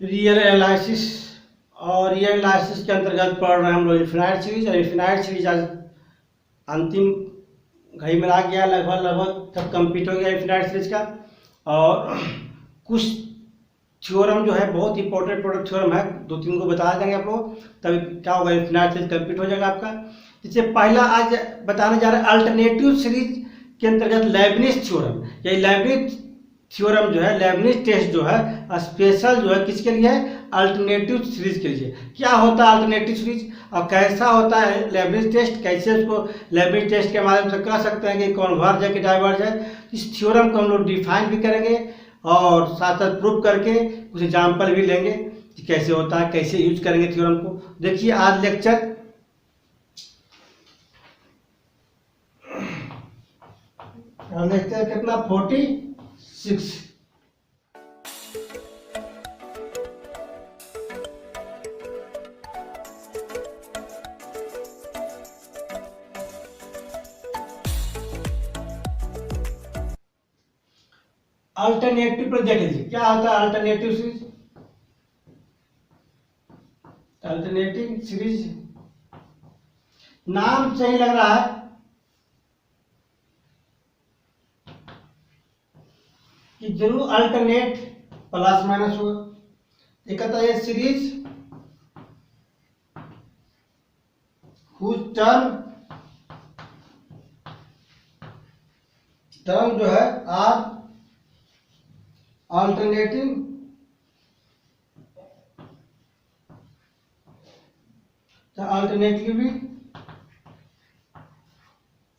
Real analysis और real analysis के अंतर्गत पढ़ रहे हैं हम लोग इन्फिनाइट सीरीज। और इन्फिनाइट सीरीज आज अंतिम घड़ी में आ गया, लगभग सब कंप्लीट हो गया इन्फिनाइट सीरीज का। और कुछ थ्योरम जो है बहुत इंपॉर्टेंट थ्योरम है, 2-3 को बता देंगे आप लोग, तभी क्या होगा इन्फिनाइट सीरीज कंप्लीट हो जाएगा आपका। इससे पहला आज बताने जा रहे हैं अल्टरनेटिव सीरीज के अंतर्गत लेबनिज थ्योरम। ये लेबनिज थ्योरम जो है, लेबनिज टेस्ट जो है स्पेशल जो है किसके लिए है? अल्टरनेटिव सीरीज के लिए। क्या होता है अल्टरनेटिव सीरीज और कैसा होता है लेबनिज टेस्ट, कैसे उसको लेबनिज टेस्ट के माध्यम से कह सकते हैं कि कॉन्वर्ज है कि डाइवर्ज है। इस थ्योरम को हम लोग डिफाइन भी करेंगे और साथ साथ प्रूव करके कुछ एग्जाम्पल भी लेंगे कि कैसे होता है, कैसे यूज करेंगे थ्योरम को। देखिए आज लेक्चर कितना 46। अल्टरनेटिव पर देख लीजिए क्या होता है अल्टरनेटिव सीरीज। अल्टरनेटिव सीरीज नाम सही लग रहा है कि जरूर अल्टरनेट प्लस माइनस होगा। एक कहता है सीरीज हुज टर्म जो है आर अल्टरनेटिव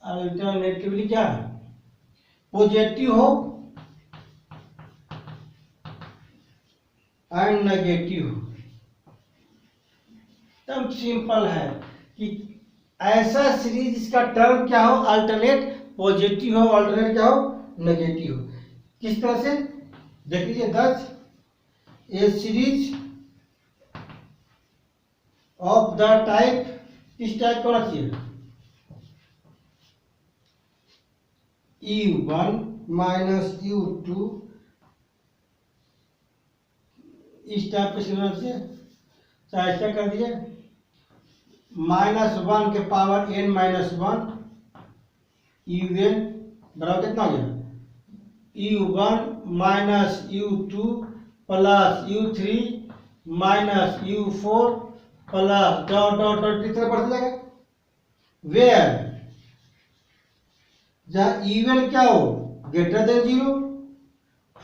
अल्टरनेटिवली क्या है? पॉजिटिव हो एंड नेगेटिव। एकदम सिंपल है कि ऐसा सीरीज जिसका टर्म क्या हो? अल्टरनेट पॉजिटिव हो, अल्टरनेट क्या हो? नेगेटिव हो। किस तरह से देख लीजिए, दस ए सीरीज ऑफ द टाइप, किस टाइप का होना चाहिए? U1 माइनस U2 इस टाइप के सीरीज से चाहे ऐसा कर दिए -1 के पावर n -1 UN बराबर कितना हो गया? U1 minus U2 plus U3 minus U4 plus dot dot dot कितना बढ़ता जाएगा? वेयर जहाँ इवन क्या हो greater than 0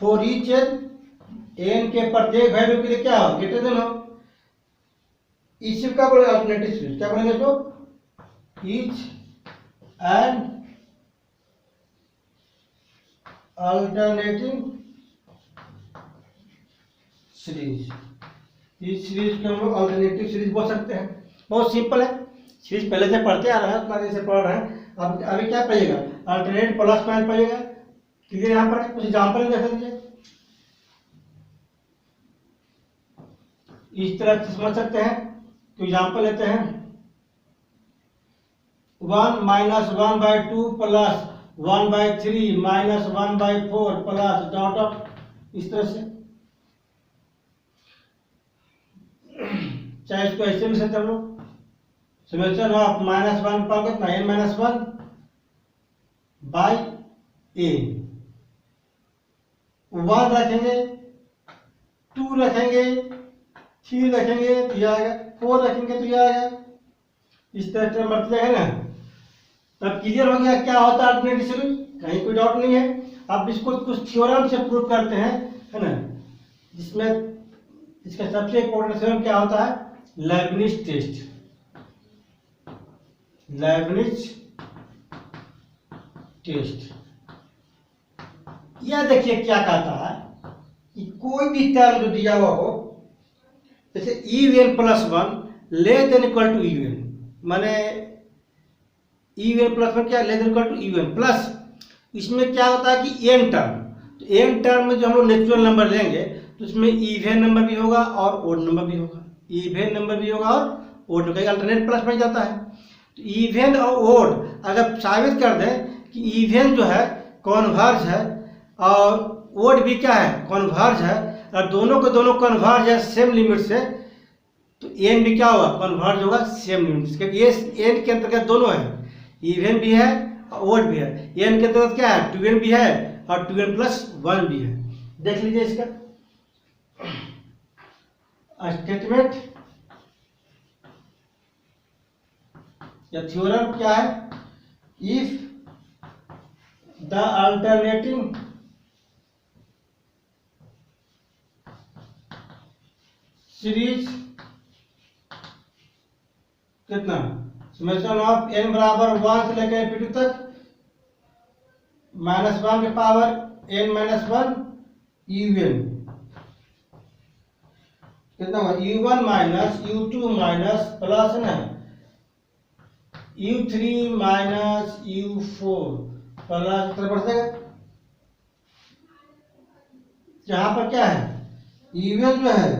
for each n के प्रत्येक वैल्यू के लिए क्या हो? ग्रेटर देन हो। इसी का बोले अल्टरनेटिव सीरीज। क्या बोलेंगे इसको? Each and alternative series. इस सीरीज को हम लोग अल्टरनेटिव सीरीज बोल सकते हैं। बहुत सिंपल है, सीरीज पहले से पढ़ते आ रहे हैं, उतना से पढ़ रहे हैं। अब अभी क्या पढ़िएगा? अल्टरनेट प्लस माइनस पढ़िएगा। क्लियर? यहाँ पर कुछ एग्जाम्पल देख लीजिए, इस तरह से समझ सकते हैं। तो एग्जाम्पल लेते हैं 1 minus 1/2 plus 1/3 minus 1/4 plus dot dot, इस तरह से। चाहे इसको ऐसे भी सकते हम लोग, समेशन ऑफ -1 पाओगे कितना? n - 1 by a। 1 रखेंगे, 2 रखेंगे, 3 रखेंगे तो यह आएगा, 4 रखेंगे तो यह आएगा। इस तरह से बढ़ते जाएगा ना। तब क्लियर हो गया क्या होता है अल्टरनेटिव सीरीज, कहीं कोई डाउट नहीं है। अब इसको कुछ थ्योरम से प्रूव करते हैं, है ना, जिसमें इसका सबसे इंपॉर्टेंट थ्योरम क्या होता है? Lebanese test. लेबनिज टेस्ट यह देखिए क्या कहता है कि कोई भी टर्म जो दिया हुआ हो, जैसे UN + 1 less than equal to UN, माने UN + 1 क्या less than equal to UN plus, इसमें क्या होता है कि n टर्म। तो n टर्म में जो हम लोग नेचुरल नंबर लेंगे तो उसमें इवन नंबर भी होगा और ओड नंबर भी होगा। इवन नंबर भी होगा और ओड नंबर, अल्टरनेट प्लस बन जाता है। तो इवन और ओड अगर साबित कर दें कि इवन जो है कॉन्वर्ज है और ओड भी क्या है, कन्वर्ज है, और दोनों को दोनों कन्वर्ज है सेम लिमिट से, तो एन भी क्या होगा, कन्वर्ज होगा सेम लिमिट से, क्योंकि ये एन के अंतर्गत दोनों है, इवन भी है और ओड भी है। एन के अंतर्गत क्या है, 2n भी है और 2n प्लस 1 भी है। देख लीजिए इसका स्टेटमेंट या थ्योरम क्या है, इफ द अल्टरनेटिंग सीरीज कितना, समेशन ऑफ n बराबर 1 से लेकर इंफिनिटी तक -1 के पावर n माइनस 1 un कितना हुआ, u1 minus u2 minus plus ना u3 माइनस u4 प्लस कितना बढ़ जाएगा, यहाँ पर क्या है, un जो है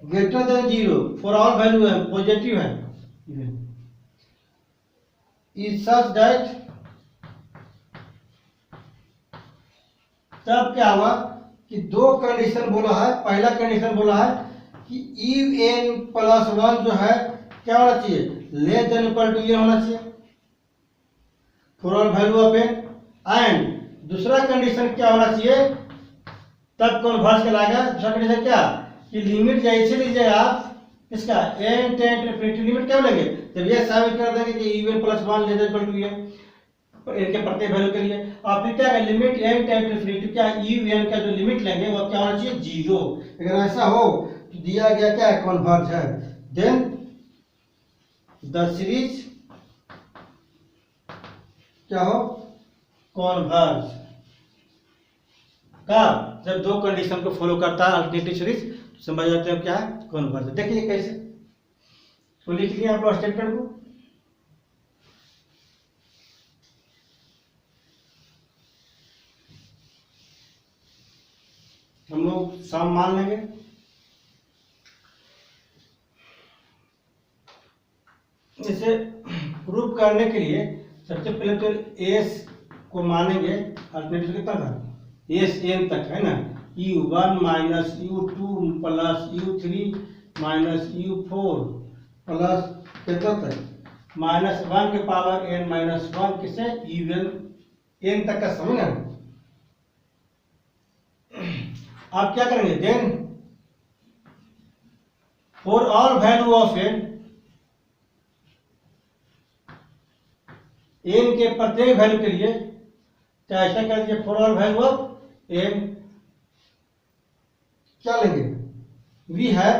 greater than 0 for all value है, पॉजिटिव है, इज सच दैट, तब क्या हुआ कि दो कंडीशन बोला है। पहला कंडीशन बोला है कि un प्लस 1 जो है क्या होना चाहिए, लेस देन इक्वल टू होना चाहिए for all value of n, and दूसरा कंडीशन क्या होना चाहिए, तब कन्वर्ज कहलाएगा। दूसरा कंडीशन क्या, कि लिमिट जैसे लीजिएगा आप इसका n tend to infinity, limit क्या लेंगे, जब ये साबित कर देंगे कि un plus 1 less than equal to n इनके प्रत्येक वैल्यू के लिए, और फिर क्या है, limit n tend to infinity, क्या un का जो लिमिट लेंगे वो क्या होना चाहिए, 0। अगर ऐसा हो तो दिया गया क्या है, कन्वर्ज है। देन द सीरीज क्या हो, कन्वर्ज का, जब दो कंडीशन को फॉलो करता है अल्टरनेटिव सीरीज, तो समझ जाते हैं क्या है, कन्वर्ज। देखिए कैसे, तो लिख लिया आप स्टेटमेंट को, हम लोग सम मान लेंगे। इसे प्रूफ करने के लिए सबसे पहले तो एस को मानेंगे, अल्टरनेटिव कितना था, एस एन तक है ना, u1 minus u2 plus u3 minus u4 plus कितना तक -1 के पावर n माइनस 1 किसे, un n तक का समझ ना। आप क्या करेंगे, then for all value of n के प्रत्येक वैल्यू के लिए, तो ऐसा कर दीजिए for all value of n, क्या लेंगे, we have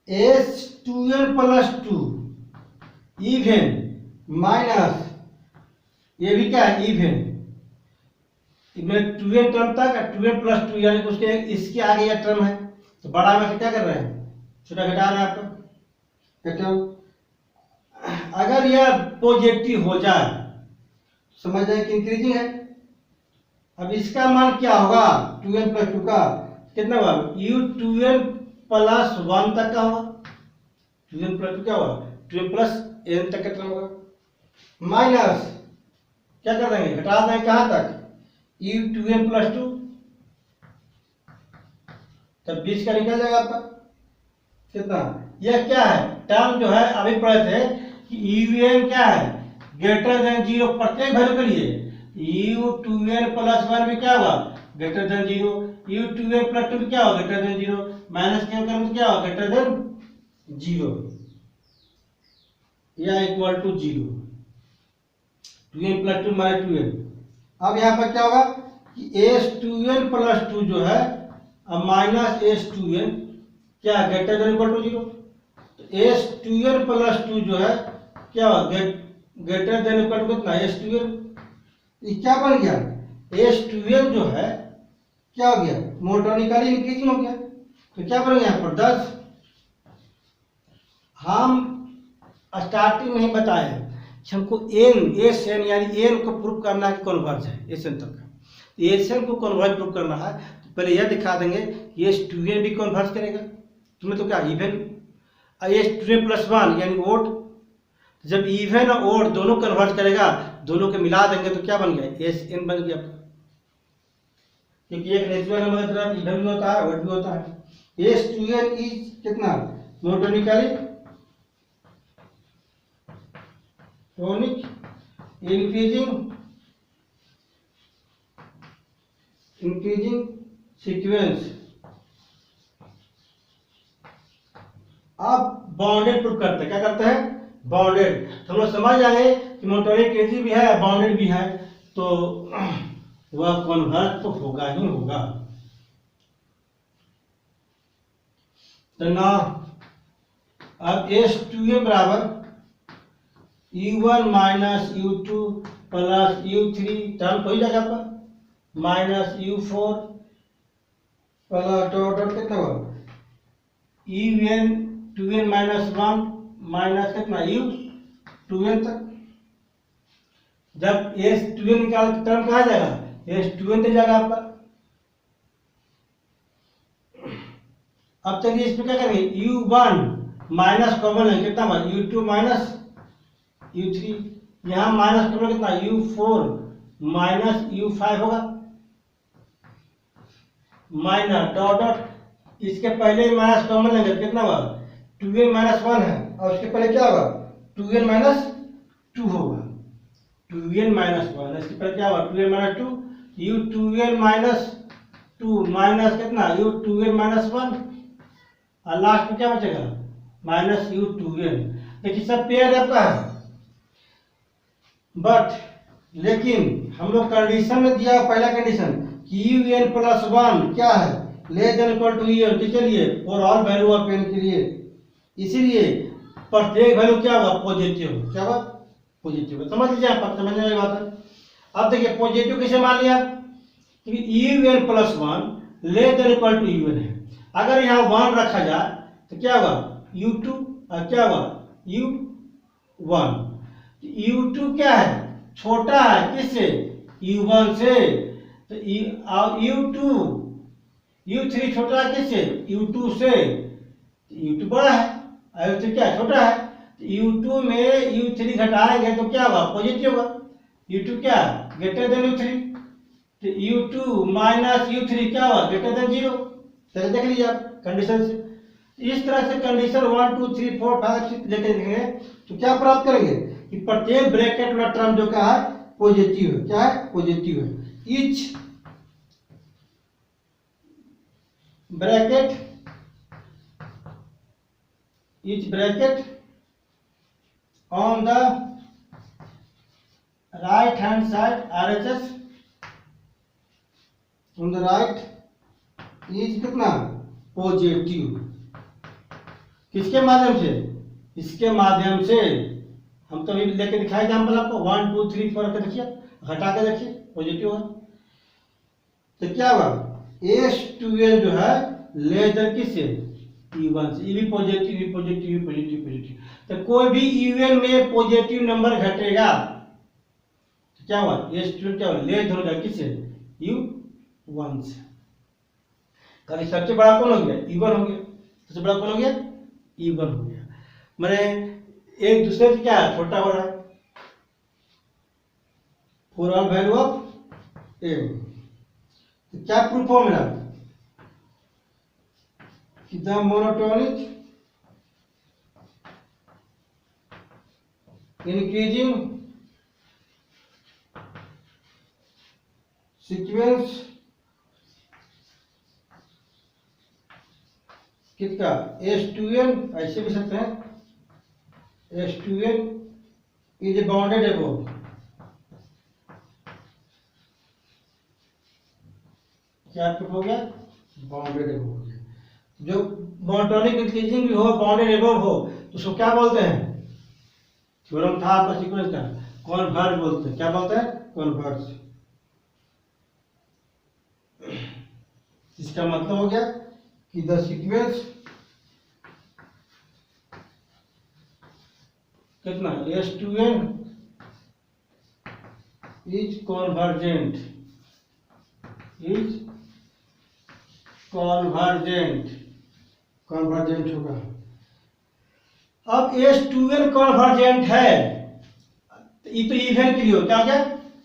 s2n plus 2 even minus, ये भी क्या है, इवन में 2n टर्म तक 2n प्लस 2, यानी कि उसके इसके आगे यह टर्म है, तो बड़ा में से क्या कर रहे हैं, छोटा घटा रहे हैं आपको। अगर यह पॉजिटिव हो जाए समझ जाए कि इंक्रीजिंग है। अब इसका मान क्या होगा, 2n प्लस 2 का कितना होगा, u2n प्लस 1 तक का होगा, 2n प्लस 2 क्या होगा, 2n प्लस n तक का टर्म होगा, माइनस क्या कर देंगे, घटा देंगे कहां तक, u2n प्लस 2, तब 20 का निकल जाएगा आपका कितना। यह क्या है, टर्म जो है अभी पढ़े थे कि un क्या है, ग्रेटर देन 0 प्रत्येक वैल्यू के लिए, u2n प्लस 1 भी क्या होगा, ग्रेटर देन 0, u2n प्लस 2 क्या होगा, ग्रेटर देन 0, माइनस क्या होगा, क्या होगा, ग्रेटर देन 0 या equal to 0, 2n plus 2 minus 2n। अब यहाँ पर क्या होगा कि s2n प्लस 2 जो है अब माइनस s2n क्या ग्रेटर देन इक्वल टू 0, तो s2n प्लस 2 जो है क्या होगा, ग्रेटर देन इक्वल टू कितना, s2n, ये क्या बन गया, s2n जो है क्या हो गया, मोनोटोनिकली इंक्रीजिंग हो गया, तो क्या बन गया यहाँ पर 10। हम स्टार्टिंग में ही बताए कि हमको एस एन यानी एन को प्रूव करना है कि कन्वर्ज है, एस एन तक का, एस एन को कन्वर्ज प्रूव करना है तो पहले यह दिखा देंगे कि s2n भी कन्वर्ज करेगा, तुम्हें तो क्या इवन, s2n प्लस 1 यानी ओड, जब इवन और ओड दोनों कन्वर्ज करेगा, दोनों के मिला देंगे तो क्या बन गया, एस एन बन गया। क्योंकि एक नेचुरल नंबर की तरफ इधर भी होता है उधर भी होता है। S2n इज कितना मोनोटोनिकली टोनिक इंक्रीजिंग सीक्वेंस। आप बाउंडेड प्रूफ करते हैं, क्या करते हैं बाउंडेड। तो हम लोग समझ जाएंगे कि मोनोटोनिक इंक्रीजिंग भी है बाउंडेड भी है, तो वह कन्वर्ज तो होगा ही होगा। तो ना अब S2n बराबर U1 minus U2 plus U3 term हो जाएगा आपका माइनस U4 प्लस डॉट कितना होगा UN2n माइनस 1 माइनस कितना U2n तक। जब S2n निकाल तो टर्म कहाँ जाएगा S2n तक जाएगा आपका। अब चलिए इसमें क्या करेंगे U1 माइनस कॉमन है कितना होगा U2 माइनस U3, यहाँ माइनस कॉमन कितना U4 माइनस U5 होगा माइनस डॉट डॉट इसके पहले ही माइनस कॉमन लेंगे कितना होगा 2n माइनस 1 है और उसके पहले क्या होगा 2n माइनस 2 होगा 2n माइनस 1 इसके पहले क्या होगा 2n minus 2 U2n minus 2 minus कितना U2n माइनस 1 और लास्ट में क्या बचेगा माइनस U2n। देखिए सब पेयर आपका है बट लेकिन हम लोग कंडीशन में दिया पहला कंडीशन कि UN प्लस 1 क्या है less than equal to UN किसके लिए for all value of n के लिए। इसीलिए प्रत्येक वैल्यू क्या होगा पॉजिटिव क्या होगा पॉजिटिव। समझ लीजिए आप समझने वाली बात है। अब देखिए पॉजिटिव कैसे मान लिया क्योंकि UN plus 1 less than equal to UN है। अगर यहाँ 1 रखा जाए तो क्या होगा U2 और क्या होगा U1। U2 क्या है छोटा है किससे U1 से तो U2 U3 छोटा है किससे U2 से U2 बड़ा है और U3 क्या छोटा है U2 में U3 घटाएंगे तो क्या होगा पॉजिटिव होगा U2 क्या ग्रेटर देन U3 तो U2 माइनस U3 क्या होगा ग्रेटर देन 0। चलिए देख लीजिए आप कंडीशन से इस तरह से कंडीशन 1 2 3 4 5 6 लेके देखेंगे तो क्या प्राप्त करेंगे कि प्रत्येक ब्रैकेट वाला टर्म जो क्या है पॉजिटिव है क्या है पॉजिटिव है। Each bracket on the right hand side RHS on the right is कितना पॉजिटिव। किसके माध्यम से इसके माध्यम से हम तो अभी लेके दिखाए एग्जाम्पल आपको 1 2 3 4 के देखिए घटा के देखिए पॉजिटिव है तो क्या हुआ S2n जो है लेस देन किससे E1 से। भी पॉजिटिव पॉजिटिव पॉजिटिव पॉजिटिव तो कोई भी UN में पॉजिटिव नंबर घटेगा तो क्या हुआ S2n क्या हुआ लेस हो जाएगा किससे U1 से। कल सबसे बड़ा कौन हो गया E1 हो गया सबसे बड़ा कौन हो गया E1 हो गया। मैंने एक दूसरे से क्या है छोटा बड़ा for all value of n। तो क्या प्रूफ हो मेरा कि द मोनोटोनिक इंक्रीजिंग सीक्वेंस किसका S2n ऐसे भी सकते हैं S2n इज बाउंडेड अबव क्या प्रूफ हो गया बाउंडेड अबव हो गया। जो मोनोटोनिक इंक्रीजिंग भी हो बाउंडेड अबव हो तो उसको क्या बोलते हैं थ्योरम था आपका सीक्वेंस का कन्वर्ज बोलते हैं क्या बोलते हैं कन्वर्ज। इसका मतलब हो गया कि द सीक्वेंस कितना S2n इज कॉन्वर्जेंट कॉन्वर्जेंट होगा। अब S2n कॉन्वर्जेंट है तो ये तो इवन के लिए हो क्या हो गया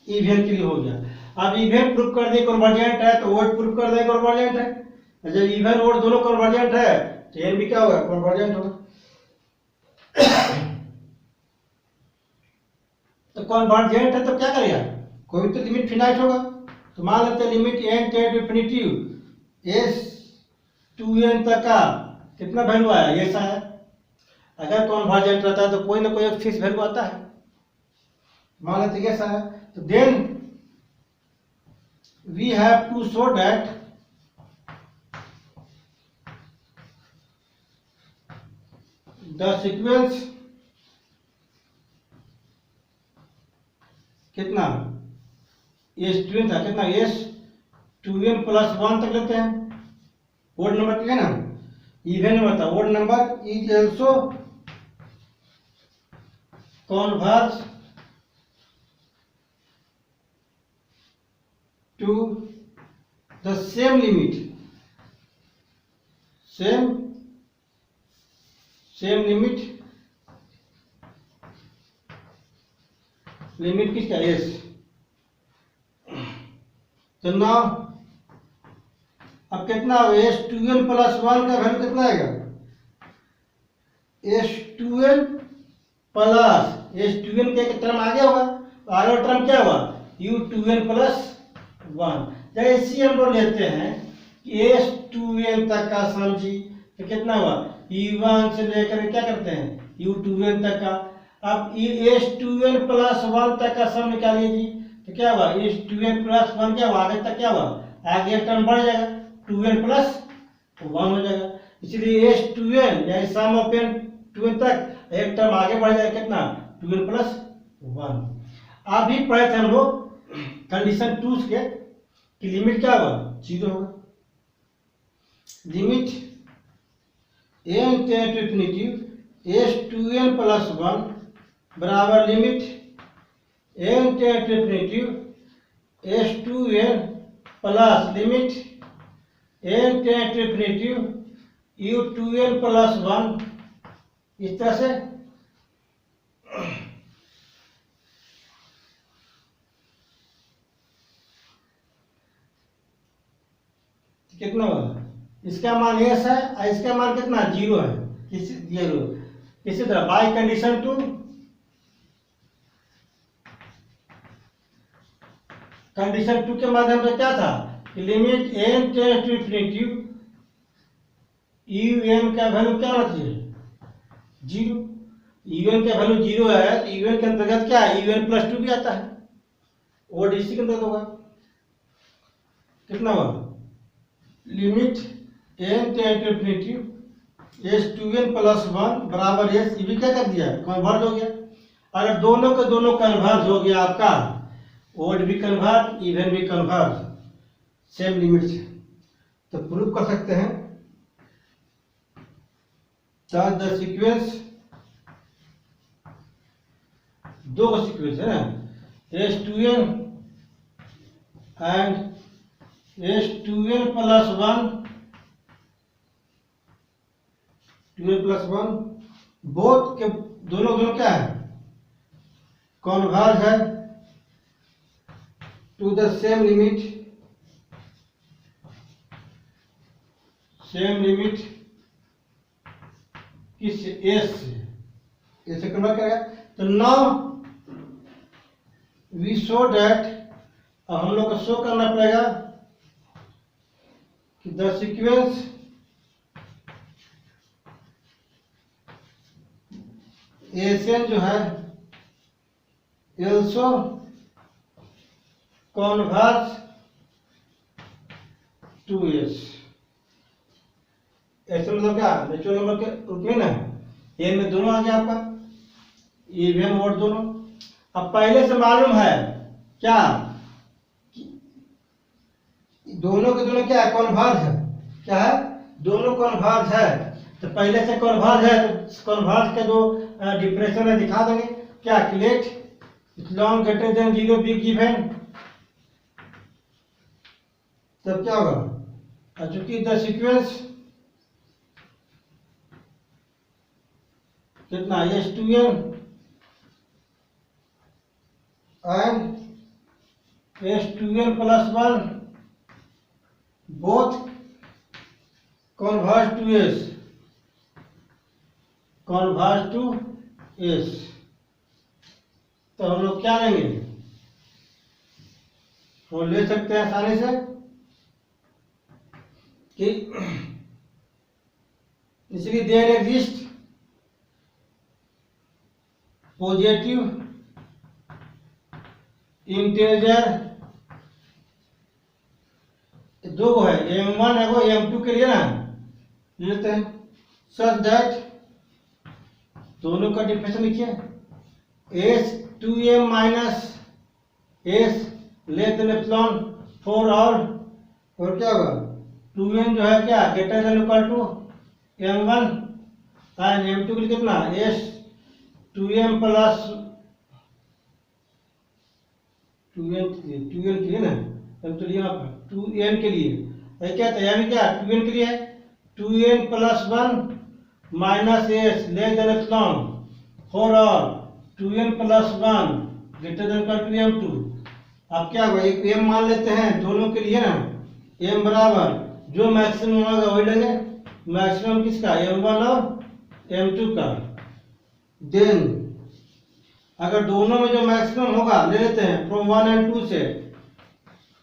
इवन के लिए हो गया। अब इवन प्रूफ कर दिए कन्वर्जेंट है तो ओड प्रूफ कर दिए कन्वर्जेंट है। जब इवन ओड दोनों कन्वर्जेंट है तो एन भी क्या होगा, कन्वर्जेंट होगा। तो कन्वर्जेंट है तो क्या करेगा, कोई तो लिमिट फिनाइट होगा। तो मान लेते हैं limit n tend to infinity s two n तक का कितना वैल्यू आया, ऐसा है। अगर कन्वर्जेंट रहता है तो कोई ना कोई एक फिक्स वैल्यू आता है, मान लेते हैं ऐसा है। तो then we have to show that the sequence कितना एस टू एन था, कितना s two n plus one तक लेते हैं, ओड नंबर ठीक है ना, इवन नंबर था। Odd number is also converge to the same limit, same limit किसका, एस। तो नाउ अब कितना s two n plus one का वैल्यू कितना आएगा, s two n plus s two n के टर्म आगे होगा, तो आगे टर्म क्या हुआ, u two n plus one. जैसे हम लोग लेते हैं कि एस टू एन तक का सम जी, तो कितना हुआ, यू वन से लेकर क्या करते हैं यू टू एन तक का। अब s two n plus one तक का सम निकालिए जी, तो क्या हुआ, s two n plus one क्या हुआ, आगे तक क्या हुआ, आगे टर्म बढ़ जाएगा, टू एन प्लस वन हो जाएगा। इसलिए एस टू एन यानी सम ऑफ एन टू एन तक एक टर्म आगे बढ़ जाएगा, कितना, टू एन प्लस वन। अभी पढ़े थे हम लोग कंडीशन टू के कि लिमिट क्या होगा, जीरो होगा। Limit n tend to infinity s two n plus one बराबर limit n tend to infinity s two n plus limit n tend to infinity u two n plus one. इस तरह से कितना होगा, इसका मान एस है और इसका मान कितना जीरो है, इसी तरह by condition two condition two के माध्यम से क्या था कि limit n tend to infinity u n का वैल्यू क्या होना चाहिए, जीरो। यू एन का वैल्यू जीरो है तो यू एन के अंतर्गत क्या है, यू एन प्लस टू भी आता है, वो डीसी के अंतर्गत होगा। कितना हुआ, limit n tend to infinity s two n plus one बराबर एस, ये भी क्या कर दिया, कन्वर्ज हो गया। अगर दोनों के दोनों कन्वर्ज हो गया आपका, ओड भी कन्वर्ज इवन भी कन्वर्ज, सेम लिमिट से, तो प्रूफ कर सकते हैं द सीक्वेंस, दो का सीक्वेंस है ना, s two n and s two n plus one, two n plus one, both के दोनों दोनों क्या है, कॉन्वर्ज है टू द सेम लिमिट किस एस से, ऐसे कन्वर्ट करेगा। तो नाउ वी शो दैट, अब हम लोग को शो करना पड़ेगा कि द सीक्वेंस एसएन जो है एल्सो कॉन्वर्ज टू एस। ऐसे मतलब क्या, नेचुरल नंबर के रूप में ना, एन में दोनों आ गया आपका, इवन ओड दोनों। अब पहले से मालूम है क्या, दोनों के दोनों क्या है, कॉन्वर्ज है, क्या है, दोनों कॉन्वर्ज है। तो पहले से कॉन्वर्ज है तो कॉन्वर्ज का जो डिफरेंशियल है दिखा देंगे, क्या, let long greater than zero be given, तब क्या होगा, चूंकि द सीक्वेंस कितना s two n and s two n plus one, s two n plus one बराबर एस, इवन नंबर था, odd number is also converge to the same limit n tend to infinity u two n plus one. तो now we show that the sequence s two n and s two n plus one बराबर S2n plus one both converge to S, converge to S। तो हम लोग क्या लेंगे, वो ले सकते हैं आसानी से कि इसलिए देयर एग्जिस्ट पॉजिटिव इंटीजर, दो है m1 है वो m2 के लिए ना लेते हैं, सच दैट दोनों का डिफरेंस लिखिए S2m minus S less than epsilon for और क्या होगा 2n जो है क्या greater than equal to m1 and m2 के लिए कितना S2m प्लस 2n के लिए ना हम तो यहाँ पर 2n के लिए क्या था यहाँ भी क्या 2n के लिए है 2n plus one minus S less than epsilon for और 2n plus one greater than equal to m2। अब क्या होगा एक m मान लेते हैं दोनों के लिए ना m बराबर जो मैक्सिमम होगा वही लेंगे, मैक्सिमम किसका m1 और m2 का। देन अगर दोनों में जो मैक्सिमम होगा ले लेते हैं फ्रॉम 1 एंड 2 से,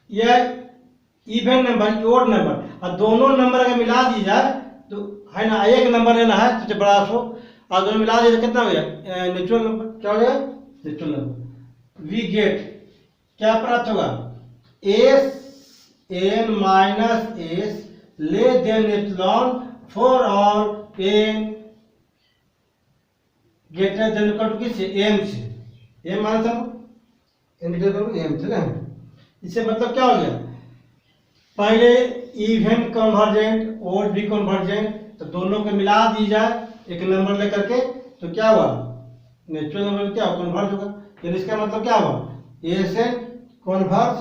यह इवन नंबर ओड नंबर और दोनों नंबर अगर मिला दी जाए तो है ना, एक नंबर लेना है सबसे बड़ा सो और दोनों मिला दिए तो कितना हो गया नेचुरल नंबर, क्या हो गया नेचुरल नंबर। वी गेट क्या प्राप्त होगा S n minus S less than epsilon for all n greater than equal to किससे m से, m माना था n ग्रेटर देन m से ना। इससे मतलब क्या हो गया पहले इवन कन्वर्जेंट और भी कन्वर्जेंट, तो दोनों को मिला दी जाए एक नंबर लेकर के तो क्या हुआ नेचुरल नंबर क्या कन्वर्ज होगा। यानी इसका मतलब क्या हुआ Sn कन्वर्ज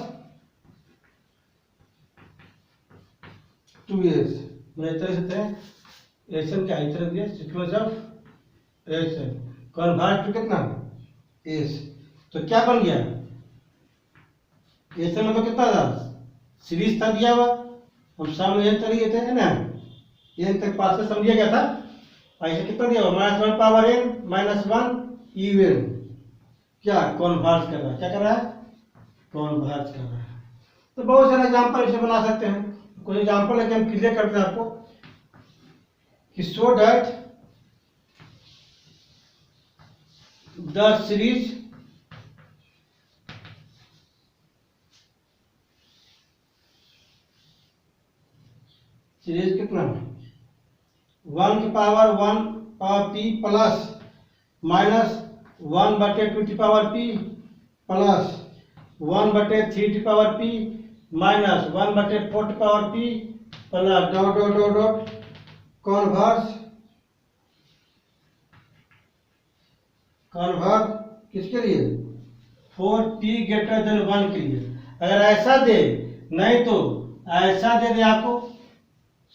टू S, मैं इस तरह से Sn क्या इस तरह दिया sequence of Sn converge to कितना S, तो क्या बन गया Sn मतलब कितना था सीरीज था दिया हुआ, हम सामने n तक थे ना, n तक पास से समझिया गया था, ऐसे कितना दिया हुआ -1 power n minus one even क्या कॉन्वर्ज कर रहा है, क्या कर रहा है कॉन्वर्ज कर रहा है। तो बहुत सारे एग्जांपल इसे बना सकते हैं, कुछ एग्जांपल लेके हम क्लियर करते हैं आपको कि सो दैट द सीरीज कितना 1 की power 1 power p plus minus 1 बटे 2 की पावर p प्लस 1 बटे 3 की पावर p माइनस 1 बटे 4 की power p plus dot dot dot dot converse किसके लिए 4p ग्रेटर देन 1 के लिए। अगर ऐसा दे नहीं तो ऐसा दे दे आपको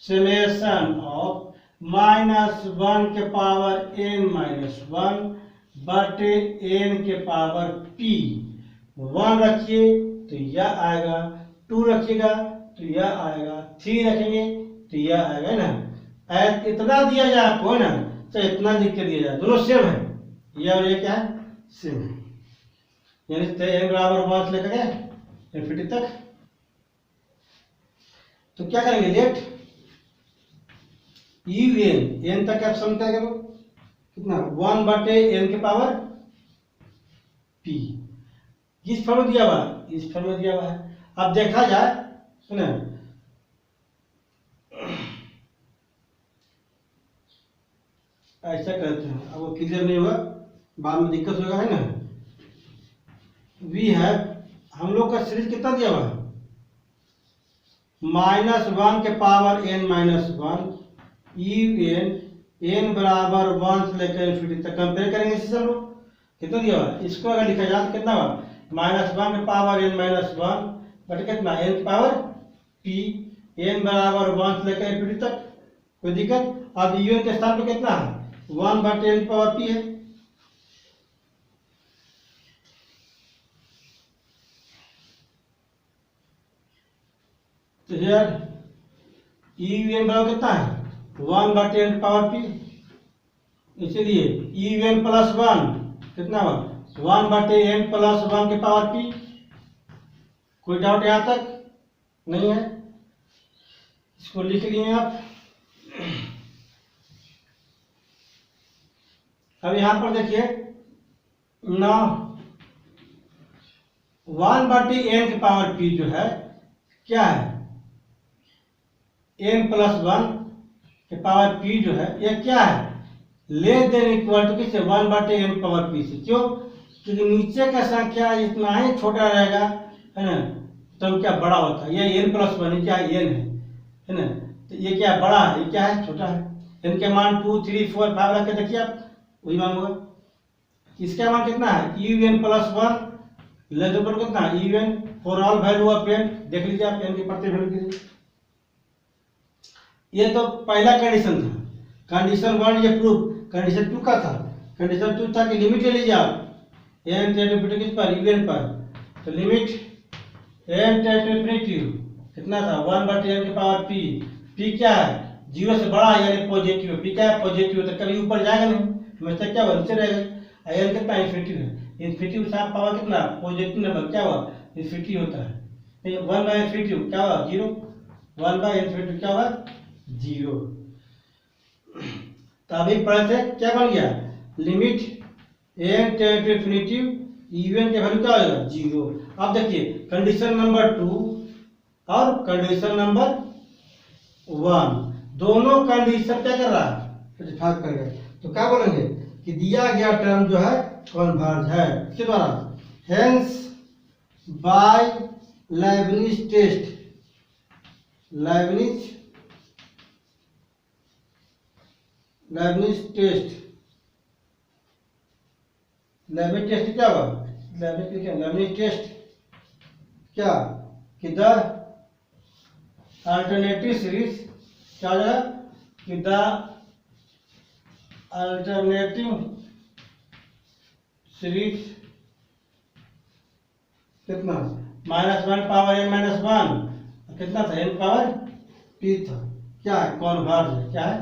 समेशन ऑफ -1 के पावर n माइनस वन बटे n के पावर p, 1 रखिए तो यह आएगा, 2 रखिएगा तो यह आएगा, 3 रखेंगे तो यह आएगा ना। इतना दिया जाए आपको है ना, तो इतना लिख के दिया जाए, दोनों सेम है, यह और ये क्या है सेम है, यानी n बराबर 1 से लेकर के इनफिनिटी तक। तो क्या करेंगे लेट n तक आप सम क्या करो कितना 1 बटे n के पावर p, इस फॉर्म में दिया हुआ इस फॉर्म में दिया हुआ है। अब देखा जाए सुने ऐसा करते हैं, अब वो क्लियर नहीं हुआ बाद में दिक्कत होगा है ना। वी है हम लोग का सीरीज कितना दिया हुआ है -1 के power n minus one n बराबर 1 से लेकर इनफिनिटी तक कंपेयर करेंगे इससे हम लोग कितना दिया हुआ है। इसको अगर लिखा जाए तो कितना हुआ -1 के पावर n माइनस वन बटे कितना n की पावर p, n बराबर 1 से लेकर इनफिनिटी तक, कोई दिक्कत। अब u के स्थान पे कितना है 1 बटे n की पावर p है, तो यार ई यू एन बराबर कितना है 1/10 पावर पी, इसलिए ई यू एन प्लस 1 कितना हुआ 1/n प्लस 1 के पावर पी। कोई डाउट यहाँ तक नहीं है, इसको लिख लिए आप। अब यहां पर देखिए ना 1/n के पावर p जो है क्या है n प्लस 1 के पावर p जो है यह क्या है लेस देन इक्वल टू किससे 1/n पावर p से। क्यों? क्योंकि नीचे का संख्या इतना ही छोटा रहेगा है ना, तो क्या बड़ा होता है। ये n प्लस 1 क्या n है ना, तो ये क्या बड़ा है, ये क्या है छोटा है। n के मान 2 3 4 5 रख के देखिए आप, वही मान होगा। इसका मान कितना है u n plus 1 less than कितना है u n for all value of n। देख लीजिए आप n की प्रत्येक वैल्यू के लिए। ये तो पहला कंडीशन था, कंडीशन 1 ये प्रूफ। कंडीशन 2 का था, कंडीशन 2 था कि लिमिट ले लीजिए आप n टेंड टू किस पर यू एन पर, तो limit n tend to infinity कितना था 1/n के पावर p। p क्या है 0 से बड़ा है यानी पॉजिटिव, p क्या है पॉजिटिव, तो कभी ऊपर जाएगा नहीं, हमेशा क्या होगा नीचे रहेगा। n कितना इन्फिनिटी है, इन्फिनिटी के साथ पावर कितना पॉजिटिव नंबर क्या हुआ इन्फिनिटी होता है। 1/इन्फिनिटी क्या हुआ 0, 1/इन्फिनिटी क्या हुआ 0। तो अभी पढ़े थे क्या बन गया limit n tend to infinity u n की वैल्यू क्या होगा 0। अब देखिए कंडीशन नंबर 2 और कंडीशन नंबर 1 दोनों कंडीशन क्या कर रहा है सेटिस्फाई कर गया। तो क्या बोलेंगे कि दिया गया टर्म जो है कन्वर्ज है किसके द्वारा, hence by Leibniz test. Leibniz test, Leibniz test क्या हुआ, लेबनिज टेस्ट क्या कि द अल्टरनेटिव सीरीज क्या हो जाएगा कि द अल्टरनेटिव सीरीज कितना -1 पावर n -1 कितना था n पावर p था, क्या है कन्वर्ज है, क्या है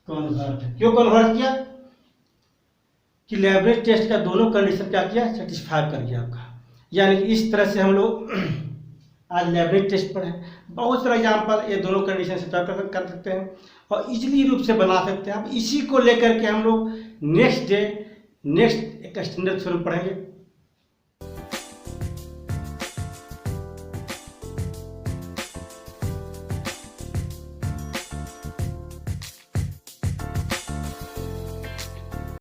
कन्वर्ज है। क्यों कन्वर्ज किया कि लेबनिज टेस्ट का दोनों कंडीशन क्या किया सेटिस्फाई कर गया आपका। यानी कि इस तरह से हम लोग आज लेबनिज टेस्ट पर है, बहुत सारे एग्जाम्पल ये दोनों कंडीशन से कर सकते हैं और इजीली रूप से बना सकते हैं। अब इसी को लेकर के हम लोग नेक्स्ट डे नेक्स्ट एक स्टैंडर्ड थ्योरम पढ़ेंगे।